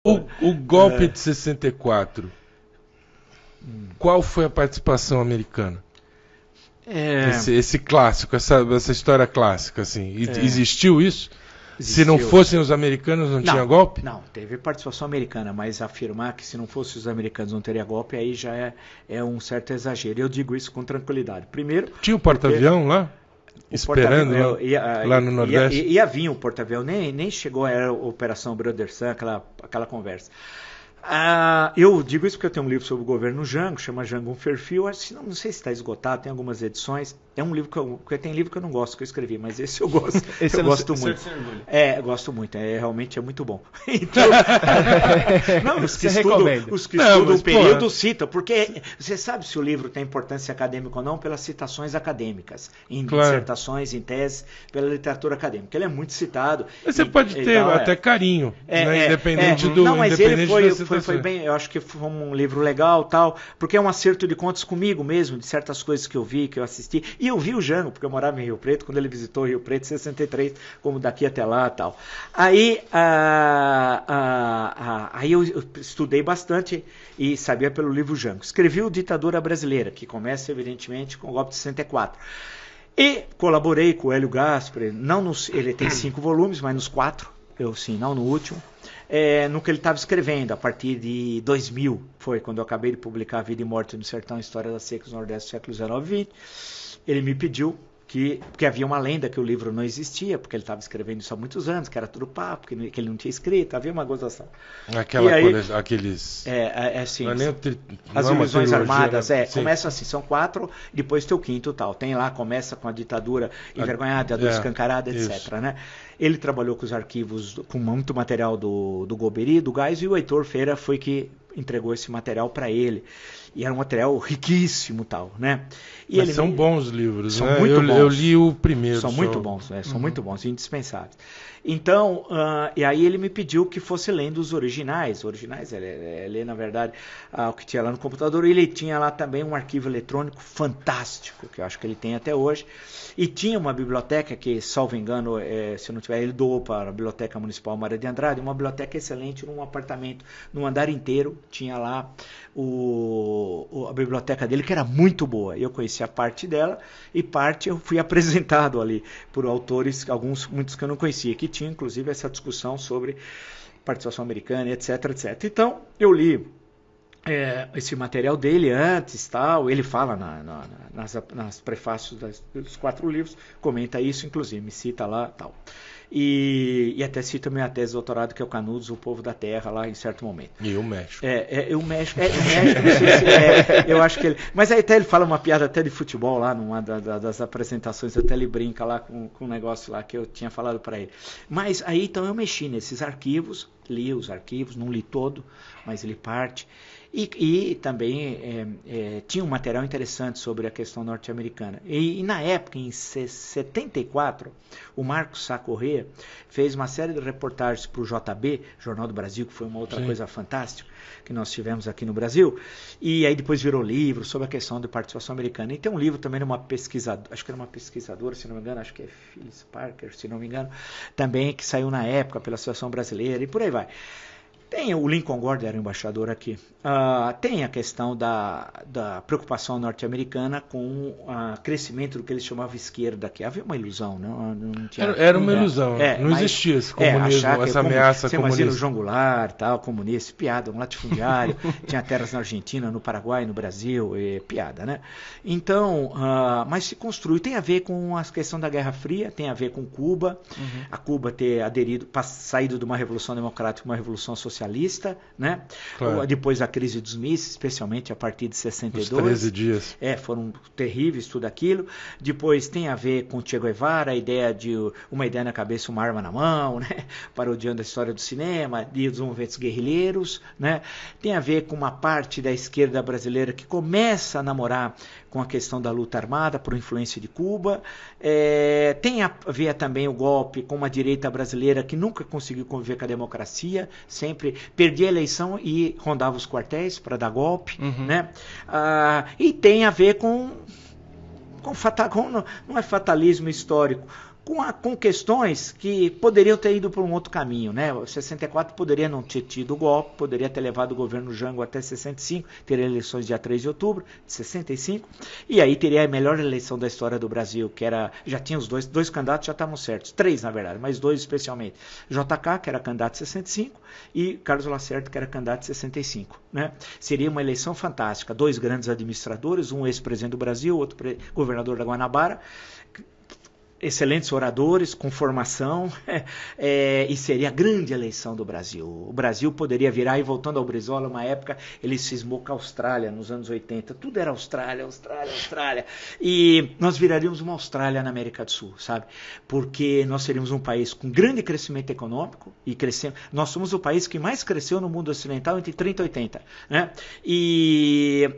O golpe de 64, qual foi a participação americana? Esse clássico, essa história clássica, assim, existiu isso? Se não fossem os americanos, não tinha golpe? Não, teve participação americana, mas afirmar que se não fossem os americanos não teria golpe, aí já é um certo exagero. Eu digo isso com tranquilidade. Primeiro, tinha um porta-avião lá? Esperando lá no Nordeste? Ia vir um porta-avião, nem chegou a Operação Brother Sun, aquela conversa. Eu digo isso porque eu tenho um livro sobre o governo Jango, chama Jango um perfil, não sei se está esgotado, tem algumas edições. É um livro porque tem livro que eu não gosto que eu escrevi, mas esse eu gosto. Esse eu gosto muito. Eu gosto muito, realmente é muito bom. Então, não, os que estudam o período citam, porque você sabe se o livro tem importância acadêmica ou não pelas citações acadêmicas, em dissertações, em teses, pela literatura acadêmica. Ele é muito citado. Você pode ter até carinho, né, independente do... Não, mas ele foi bem, eu acho que foi um livro legal, tal, porque é um acerto de contas comigo mesmo, de certas coisas que eu vi, que eu assisti. E eu vi o Jango, porque eu morava em Rio Preto, quando ele visitou Rio Preto em 63, como daqui até lá, tal. Aí eu estudei bastante e sabia pelo livro Jango. Escrevi o Ditadura Brasileira, que começa, evidentemente, com o golpe de 64. E colaborei com o Hélio Gaspari, ele tem 5 volumes, mas nos 4, não no último. No que ele estava escrevendo, a partir de 2000, foi quando eu acabei de publicar Vida e Morte no Sertão, História das Secas no Nordeste do século XIX e XX, ele me pediu porque havia uma lenda que o livro não existia, porque ele estava escrevendo isso há muitos anos, que era tudo papo, que ele não tinha escrito, havia uma gozação. Aqueles... as ilusões armadas, começam assim, são 4, depois tem o 5º tal. Tem lá, começa com a ditadura envergonhada, a ditadura escancarada, etc. Né? Ele trabalhou com os arquivos, com muito material do Golbery, do Geis, e o Heitor Feira foi que entregou esse material para ele. E era um material riquíssimo, tal, né? Mas são bons livros, são né? Muito bons. Eu li o primeiro. São muito bons, são muito bons, indispensáveis. Então, e aí ele me pediu que fosse lendo os originais. Ele, na verdade, o que tinha lá no computador. Ele tinha lá também um arquivo eletrônico fantástico, que eu acho que ele tem até hoje. E tinha uma biblioteca que, salvo engano, se eu não tiver, ele doou para a Biblioteca Municipal Maria de Andrade, uma biblioteca excelente, num apartamento, num andar inteiro, tinha lá a biblioteca dele, que era muito boa. Eu conhecia parte dela e parte eu fui apresentado ali por autores, muitos que eu não conhecia, que tinha inclusive essa discussão sobre participação americana, etc, etc. Então, eu li esse material dele antes, tal, ele fala nas prefácios dos 4 livros, comenta isso, inclusive, me cita lá, tal. E até cita minha tese de doutorado, que é o Canudos, o Povo da Terra, lá em certo momento. E o México. O México, eu acho que ele... Mas aí até ele fala uma piada até de futebol lá, numa das apresentações, até ele brinca lá com um negócio lá que eu tinha falado para ele. Mas aí então eu mexi nesses arquivos, li os arquivos, não li todo, mas li parte. E também tinha um material interessante sobre a questão norte-americana. E na época, em 74, o Marcos Sá Corrêa fez uma série de reportagens para o JB, Jornal do Brasil, que foi uma outra coisa fantástica que nós tivemos aqui no Brasil. E aí depois virou livro sobre a questão de participação americana. E tem um livro também de uma pesquisadora, acho que era uma pesquisadora, se não me engano, acho que é Phyllis Parker, se não me engano, também que saiu na época pela Associação Brasileira e por aí vai. Tem o Lincoln Gordon, era o embaixador aqui. Tem a questão da preocupação norte-americana com o crescimento do que eles chamavam esquerda aqui. Havia uma ilusão, não tinha... Era uma ilusão, não existia esse comunismo, essa ameaça comunista. Você imagina o João Goulart, tal, comunista, piada, um latifundiário, tinha terras na Argentina, no Paraguai, no Brasil, piada, né? Então, mas se construiu, tem a ver com a questão da Guerra Fria, tem a ver com Cuba, a Cuba ter saído de uma revolução democrática, uma revolução socialista, né? Claro. Depois a crise dos mísseis, especialmente a partir de 62. Os 13 dias. Foram terríveis, tudo aquilo. Depois tem a ver com Che Guevara, a ideia de uma ideia na cabeça, uma arma na mão, né? Parodiando a história do cinema, dos movimentos guerrilheiros, né? Tem a ver com uma parte da esquerda brasileira que começa a namorar com a questão da luta armada por influência de Cuba. Tem a ver também o golpe com uma direita brasileira que nunca conseguiu conviver com a democracia, sempre perdia a eleição e rondava os quartéis para dar golpe, né? E tem a ver com não é fatalismo histórico, com questões que poderiam ter ido por um outro caminho, né? O 64 poderia não ter tido o golpe, poderia ter levado o governo Jango até 65, teria eleições dia 3 de outubro de 65, e aí teria a melhor eleição da história do Brasil, que era, já tinha os dois candidatos, já estavam certos, 3 na verdade, mas 2 especialmente, JK, que era candidato de 65, e Carlos Lacerda, que era candidato de 65, né? Seria uma eleição fantástica, 2 grandes administradores, um ex-presidente do Brasil, outro governador da Guanabara, excelentes oradores, com formação, e seria a grande eleição do Brasil. O Brasil poderia virar, e voltando ao Brizola, uma época, ele cismou com a Austrália, nos anos 80, tudo era Austrália, e nós viraríamos uma Austrália na América do Sul, sabe? Porque nós seríamos um país com grande crescimento econômico, e nós somos o país que mais cresceu no mundo ocidental entre 30 e 80, né? E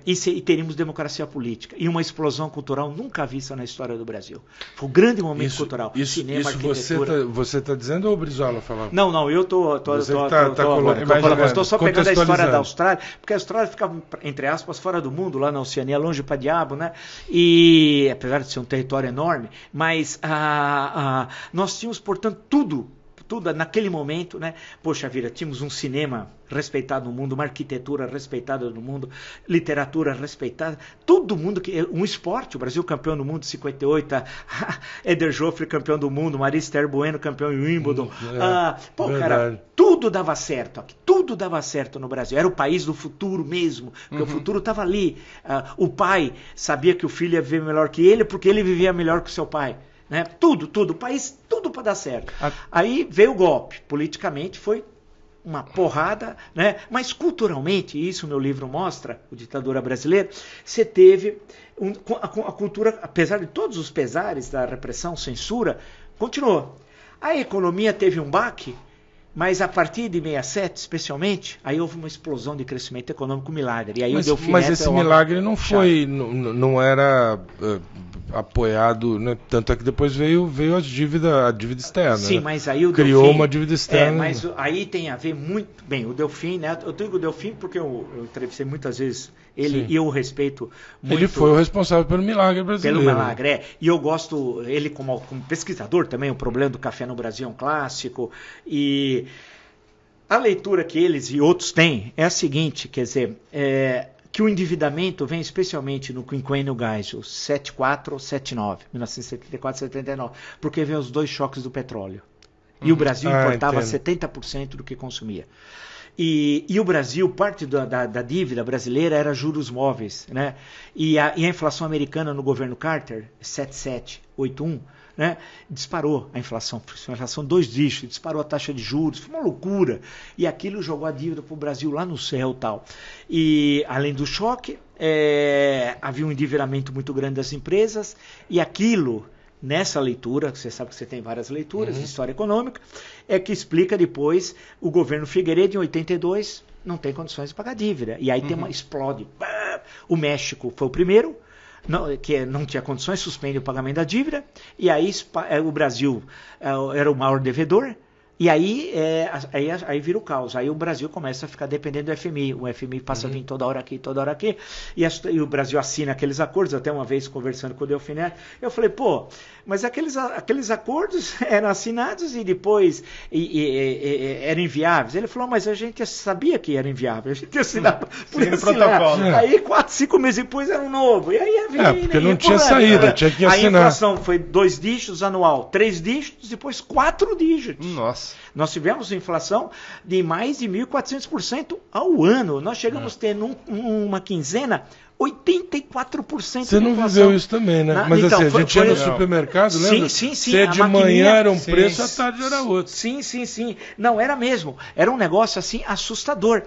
teríamos democracia política, e uma explosão cultural nunca vista na história do Brasil. Foi um grande momento cultural. Cinema, arquitetura. Você está dizendo ou o Brizola falava? Não, eu estou só pegando a história da Austrália, porque a Austrália fica, entre aspas, fora do mundo, lá na Oceania, longe para diabo, né? E apesar de ser um território enorme, mas nós tínhamos, portanto, tudo naquele momento, né? Poxa vida, tínhamos um cinema respeitado no mundo, uma arquitetura respeitada no mundo, literatura respeitada, todo mundo, um esporte, o Brasil campeão do mundo em 58, Éder Joffre campeão do mundo, Maria Esther Bueno campeão em Wimbledon, cara, tudo dava certo aqui, tudo dava certo no Brasil, era o país do futuro mesmo, porque o futuro estava ali, o pai sabia que o filho ia viver melhor que ele, porque ele vivia melhor que o seu pai. Né? Tudo, o país, tudo para dar certo. Aí veio o golpe, politicamente foi uma porrada, né? Mas culturalmente, e isso o meu livro mostra, o Ditadura Brasileira, você teve a cultura, apesar de todos os pesares da repressão, censura, continuou. A economia teve um baque, mas a partir de 67, especialmente, aí houve uma explosão de crescimento econômico, milagre. E aí mas esse milagre não foi, não era apoiado, né? Tanto é que depois veio a dívida externa. Sim, né? Mas aí o criou Delfim, uma dívida externa. Mas aí tem a ver muito bem o Delfim, né? Eu digo o Delfim porque eu entrevistei muitas vezes ele. Sim. E eu o respeito muito. Ele foi o responsável pelo milagre brasileiro. Pelo milagre, E eu gosto ele como pesquisador também. O problema do café no Brasil é um clássico. E a leitura que eles e outros têm é a seguinte, quer dizer, que o endividamento vem especialmente no quinquênio Geisel, 74, 79, 1974, 79, porque vem os 2 choques do petróleo. E o Brasil importava 70% do que consumia. E o Brasil, parte da dívida brasileira era juros móveis, né? E a inflação americana no governo Carter, 77, 81, né? Disparou a inflação 2 dígitos, disparou a taxa de juros, foi uma loucura. E aquilo jogou a dívida para o Brasil lá no céu tal. E além do choque, havia um endividamento muito grande das empresas, e aquilo, nessa leitura, você sabe que você tem várias leituras de história econômica, é que explica depois o governo Figueiredo em 82 não tem condições de pagar dívida. E aí explode. O México foi o primeiro, que não tinha condições, suspende o pagamento da dívida, e aí o Brasil era o maior devedor, e aí vira o caos. Aí o Brasil começa a ficar dependendo do FMI. O FMI passa a vir toda hora aqui, e o Brasil assina aqueles acordos. Até uma vez conversando com o Delfim Neto, eu falei, mas aqueles acordos eram assinados e depois eram inviáveis. Ele falou, mas a gente sabia que era inviável, a gente tinha assinado por protocolo. Aí 4, 5 meses depois era um novo. E aí porque não tinha saída, tinha que assinar. A inflação foi 2 dígitos anual, 3 dígitos, depois 4 dígitos. Nossa. Nós tivemos inflação de mais de 1.400% ao ano. Nós chegamos a ter numa quinzena 84%. Você não viveu isso também, né? Mas então, assim, a gente ia no supermercado, lembra? Sim. Se de manhã era um preço, à tarde era outro. Sim. Não, era mesmo. Era um negócio assim assustador.